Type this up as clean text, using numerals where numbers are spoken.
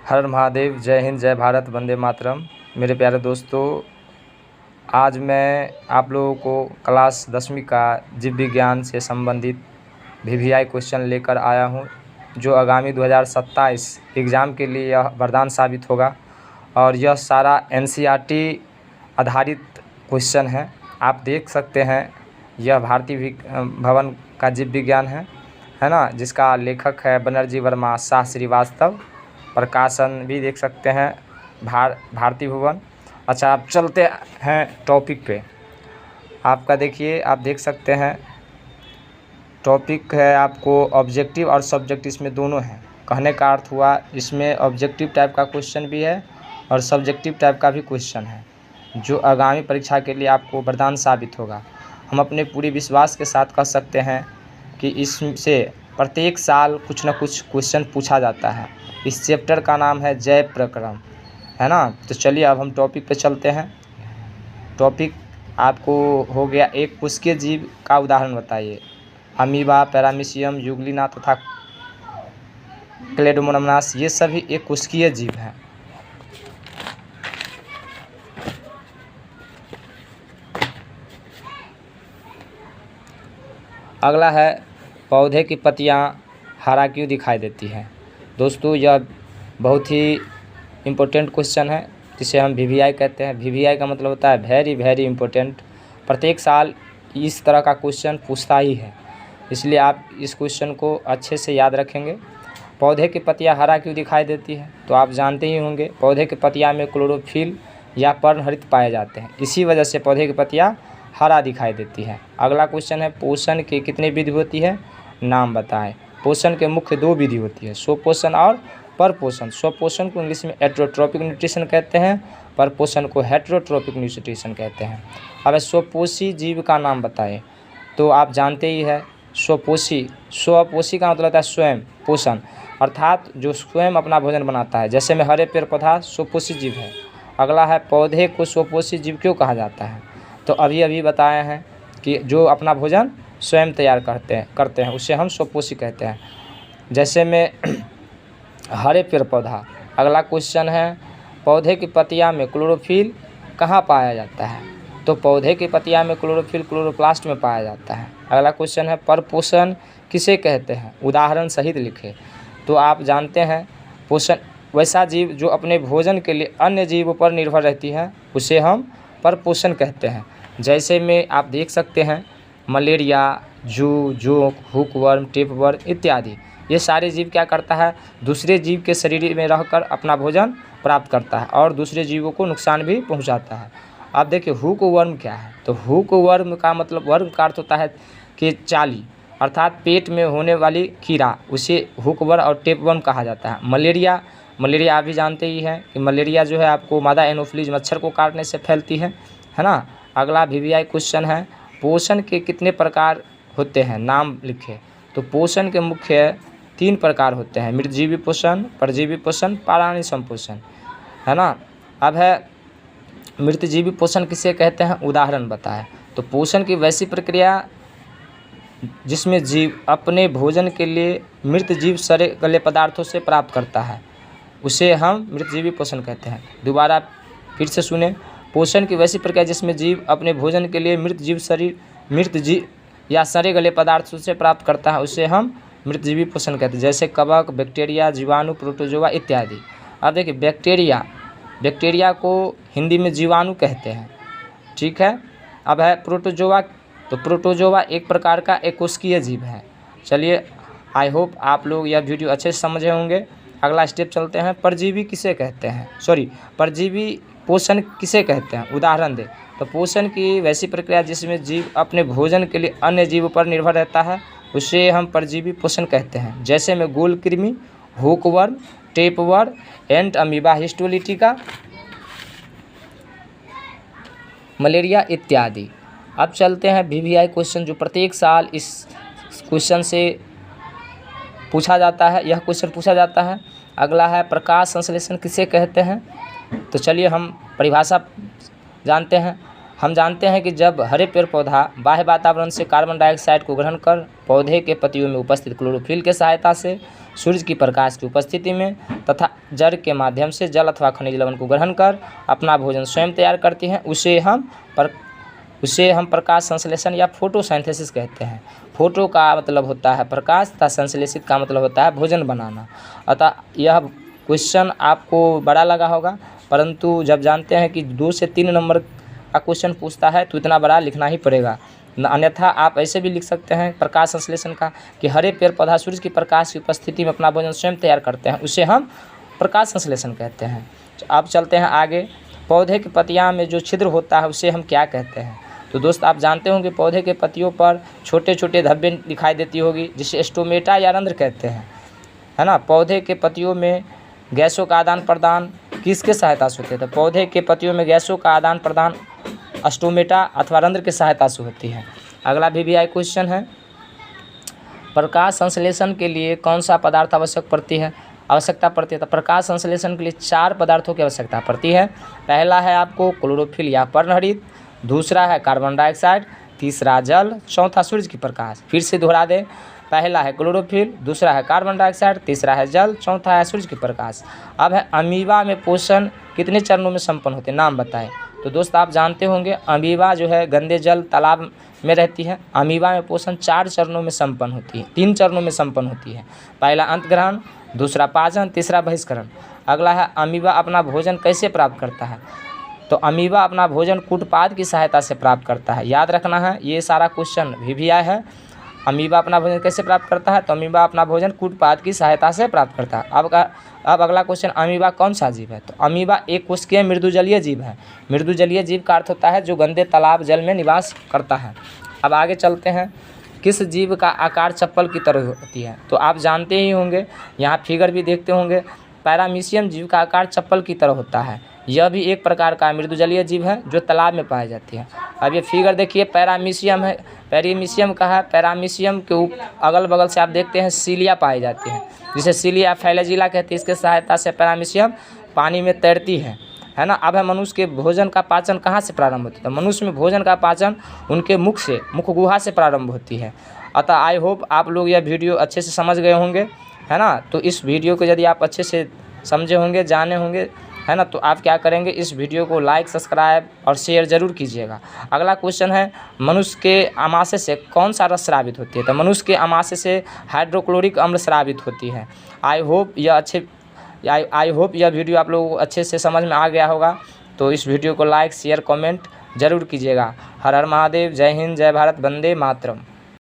हर हर महादेव। जय हिंद, जय भारत, वंदे मातरम। मेरे प्यारे दोस्तों, आज मैं आप लोगों को क्लास 10वीं का जीव विज्ञान से संबंधित वीवीआई क्वेश्चन लेकर आया हूं, जो आगामी 2027 एग्ज़ाम के लिए यह वरदान साबित होगा। और यह सारा एनसीईआरटी आधारित क्वेश्चन है। आप देख सकते हैं, यह भारतीय भवन का जीव विज्ञान है ना, जिसका लेखक है बनर्जी वर्मा शाह श्रीवास्तव। प्रकाशन भी देख सकते हैं भारतीय भवन। अच्छा, आप चलते हैं टॉपिक पे। आपका देखिए, आप देख सकते हैं टॉपिक है आपको ऑब्जेक्टिव और सब्जेक्टिव, इसमें दोनों हैं। कहने का अर्थ हुआ, इसमें ऑब्जेक्टिव टाइप का क्वेश्चन भी है और सब्जेक्टिव टाइप का भी क्वेश्चन है, जो आगामी परीक्षा के लिए आपको वरदान साबित होगा। हम अपने पूरे विश्वास के साथ कह सकते हैं कि इससे प्रत्येक साल कुछ न कुछ क्वेश्चन पूछा जाता है। इस चैप्टर का नाम है जैव प्रक्रम, है ना। तो चलिए अब हम टॉपिक पे चलते हैं। टॉपिक आपको हो गया, एक कोशिकीय जीव का उदाहरण बताइए। अमीबा, पैरामीशियम, यूग्लिना तथा क्लेडोमोनास, ये सभी एक कोशिकीय जीव हैं। अगला है, पौधे की पत्तियां हरा क्यों दिखाई देती हैं। दोस्तों, यह बहुत ही इम्पोर्टेंट क्वेश्चन है, जिसे हम वीवीआई कहते हैं। वीवीआई का मतलब होता है वेरी वेरी इम्पोर्टेंट। प्रत्येक साल इस तरह का क्वेश्चन पूछता ही है, इसलिए आप इस क्वेश्चन को अच्छे से याद रखेंगे। पौधे की पत्तियां हरा क्यों दिखाई देती हैं, तो आप जानते ही होंगे, पौधे की पत्तियां में क्लोरोफिल या पर्णहरित पाए जाते हैं। इसी वजह से पौधे की पत्तियां हरा दिखाई देती है। अगला क्वेश्चन है, पोषण की कितनी विधि होती है, नाम बताएं। पोषण के मुख्य 2 विधि होती है, स्वपोषण और परपोषण। स्वपोषण को इंग्लिश में एट्रोट्रोपिक न्यूट्रिशन कहते हैं, परपोषण को हेटेरोट्रोपिक न्यूट्रिशन कहते हैं। अब स्वपोषी जीव का नाम बताएं। तो आप जानते ही है, स्वपोषी का मतलब होता है स्वयं पोषण, अर्थात जो स्वयं अपना भोजन बनाता है। जैसे में हरे पेड़ पौधा स्वपोषी जीव है। अगला है, पौधे को स्वपोषी जीव क्यों कहा जाता है। तो अभी बताए हैं कि जो अपना भोजन स्वयं तैयार करते हैं उसे हम स्वपोषी कहते हैं। जैसे में हरे पेड़ पौधा। अगला क्वेश्चन है, पौधे की पत्तियां में क्लोरोफिल कहाँ पाया जाता है। तो पौधे की पत्तियां में क्लोरोफिल क्लोरोप्लास्ट में पाया जाता है। अगला क्वेश्चन है, परपोषण किसे कहते हैं, उदाहरण सहित लिखे। तो आप जानते हैं, पोषण वैसा जीव जो अपने भोजन के लिए अन्य जीवों पर निर्भर रहती है, उसे हम परपोषण कहते हैं। जैसे में आप देख सकते हैं, मलेरिया, जोंक, हुकवर्म, टेपवर्म इत्यादि, ये सारे जीव क्या करता है, दूसरे जीव के शरीर में रहकर अपना भोजन प्राप्त करता है और दूसरे जीवों को नुकसान भी पहुंचाता है। आप देखिए, हुकवर्म क्या है। तो हुकवर्म का मतलब, वर्म का अर्थ होता है कि चाली, अर्थात पेट में होने वाली कीड़ा, उसे हुकवर्म और टेपवर्म कहा जाता है। मलेरिया आप भी जानते ही हैं कि मलेरिया जो है आपको मादा एनोफिलीज मच्छर को काटने से फैलती है ना। अगला वीवीआई क्वेश्चन है, पोषण के कितने प्रकार होते हैं, नाम लिखे। तो पोषण के मुख्य 3 प्रकार होते हैं, मृतजीवी पोषण, परजीवी पोषण, प्राणी संपोषण, है ना। अब है, मृतजीवी पोषण किसे कहते हैं, उदाहरण बताएं। तो पोषण की वैसी प्रक्रिया जिसमें जीव अपने भोजन के लिए मृत जीव सड़े गले पदार्थों से प्राप्त करता है, उसे हम मृतजीवी पोषण कहते हैं। दोबारा फिर से सुने, पोषण की वैसी प्रक्रिया जिसमें जीव अपने भोजन के लिए मृत जीव या सड़े गले पदार्थों से प्राप्त करता है, उसे हम मृतजीवी पोषण कहते हैं। जैसे कवक, बैक्टीरिया, जीवाणु, प्रोटोजोआ इत्यादि। अब देखिए, बैक्टीरिया को हिंदी में जीवाणु कहते हैं, ठीक है। अब है प्रोटोजोआ। तो प्रोटोजोआ एक प्रकार का एकोशिकीय जीव है। चलिए, आई होप आप लोग यह वीडियो अच्छे से समझे होंगे। अगला स्टेप चलते हैं, परजीवी किसे कहते हैं, परजीवी पोषण किसे कहते हैं, उदाहरण दे। तो पोषण की वैसी प्रक्रिया जिसमें जीव अपने भोजन के लिए अन्य जीवों पर निर्भर रहता है, उसे हम परजीवी पोषण कहते हैं। जैसे में गोल कृमि, हुकवर्म, टेपवर्म, एंट अमीबा, हिस्टोलिटिका, मलेरिया इत्यादि। अब चलते हैं वीवीआई क्वेश्चन, जो प्रत्येक साल इस क्वेश्चन से पूछा जाता है, यह क्वेश्चन पूछा जाता है। अगला है, प्रकाश संश्लेषण किसे कहते हैं। तो चलिए हम परिभाषा जानते हैं। हम जानते हैं कि जब हरे पेड़ पौधा बाह्य वातावरण से कार्बन डाइऑक्साइड को ग्रहण कर पौधे के पत्तियों में उपस्थित क्लोरोफिल के सहायता से सूर्य की प्रकाश की उपस्थिति में तथा जड़ के माध्यम से जल अथवा खनिज लवण को ग्रहण कर अपना भोजन स्वयं तैयार करती हैं, उसे हम प्रकाश संश्लेषण या फोटोसिंथेसिस कहते हैं। फोटो का मतलब होता है प्रकाश तथा संश्लेषित का मतलब होता है भोजन बनाना। अतः यह क्वेश्चन आपको बड़ा लगा होगा, परंतु जब जानते हैं कि 2 से 3 नंबर का क्वेश्चन पूछता है तो इतना बड़ा लिखना ही पड़ेगा। अन्यथा आप ऐसे भी लिख सकते हैं प्रकाश संश्लेषण का कि हरे पेड़ पौधा सूर्य की प्रकाश की उपस्थिति में अपना भोजन स्वयं तैयार करते हैं, उसे हम प्रकाश संश्लेषण कहते हैं। अब चलते हैं आगे। पौधे की पत्तियां में जो छिद्र होता है उसे हम क्या कहते हैं? तो दोस्त आप जानते होंगे पौधे के पत्तियों पर छोटे छोटे धब्बे दिखाई देती होगी, जिसे स्टोमेटा या रंध्र कहते हैं, है ना। पौधे के पत्तियों में गैसों का आदान प्रदान किसके सहायता से होते हैं? तो पौधे के पत्तियों में गैसों का आदान प्रदान स्टोमेटा अथवा रंध्र की सहायता से होती है। अगला VVI क्वेश्चन है, प्रकाश संश्लेषण के लिए कौन सा पदार्थ आवश्यकता पड़ती है? तो प्रकाश संश्लेषण के लिए 4 पदार्थों की आवश्यकता पड़ती है। पहला है आपको क्लोरोफिल या पर्णहरित, दूसरा है कार्बन डाइऑक्साइड, तीसरा जल, चौथा सूर्य की प्रकाश। फिर से दोहरा दें, पहला है क्लोरोफिल, दूसरा है कार्बन डाइऑक्साइड, तीसरा है जल, चौथा है सूर्य की प्रकाश। अब है अमीबा में पोषण कितने चरणों में संपन्न होते हैं, नाम बताएं। तो दोस्त आप जानते होंगे अमीबा जो है गंदे जल तालाब में रहती है। अमीबा में पोषण 4 चरणों में संपन्न होती है, 3 चरणों में संपन्न होती है। पहला अंतग्रहण, दूसरा पाचन, तीसरा बहिष्करण। अगला है अमीबा अपना भोजन कैसे प्राप्त करता है? तो अमीबा अपना भोजन कूटपाद की सहायता से प्राप्त करता है। याद रखना है, ये सारा क्वेश्चन VVI है। अमीबा अपना भोजन कैसे प्राप्त करता है? तो अमीबा अपना भोजन कूटपाद की सहायता से प्राप्त करता है। अब अगला क्वेश्चन, अमीबा कौन सा जीव है? तो अमीबा एक कोशिकीय मृदुजलीय जीव है। मृदुजलीय जीव का अर्थ होता है जो गंदे तालाब जल में निवास करता है। अब आगे चलते हैं, किस जीव का आकार चप्पल की तरह होती है? तो आप जानते ही होंगे, यहाँ फिगर भी देखते होंगे, पैरामीशियम जीव का आकार चप्पल की तरह होता है। यह भी एक प्रकार का मृदुजलीय जीव है जो तालाब में पाई जाती है। अब ये फिगर देखिए, पैरामीशियम है, पैरीमीशियम का है। पैरामीशियम के अगल बगल से आप देखते हैं सीलिया पाई जाती है, जिसे सीलिया फ्लैजिला कहते हैं। इसके सहायता से पैरामीशियम पानी में तैरती है ना। अब है मनुष्य के भोजन का पाचन कहाँ से प्रारंभ होता है? तो मनुष्य में भोजन का पाचन उनके मुख गुहा से प्रारंभ होती है। अतः आई होप आप लोग यह वीडियो अच्छे से समझ गए होंगे, है ना। तो इस वीडियो को यदि आप अच्छे से समझे होंगे, जाने होंगे, है ना, तो आप क्या करेंगे, इस वीडियो को लाइक, सब्सक्राइब और शेयर जरूर कीजिएगा। अगला क्वेश्चन है, मनुष्य के आमाशय से कौन सा रस स्रावित होती है? तो मनुष्य के आमाशय से हाइड्रोक्लोरिक अम्ल स्रावित होती है। आई होप यह वीडियो आप लोगों को अच्छे से समझ में आ गया होगा। तो इस वीडियो को लाइक, शेयर, कमेंट जरूर कीजिएगा। हर हर महादेव, जय हिंद, जय भारत, वंदे मातरम।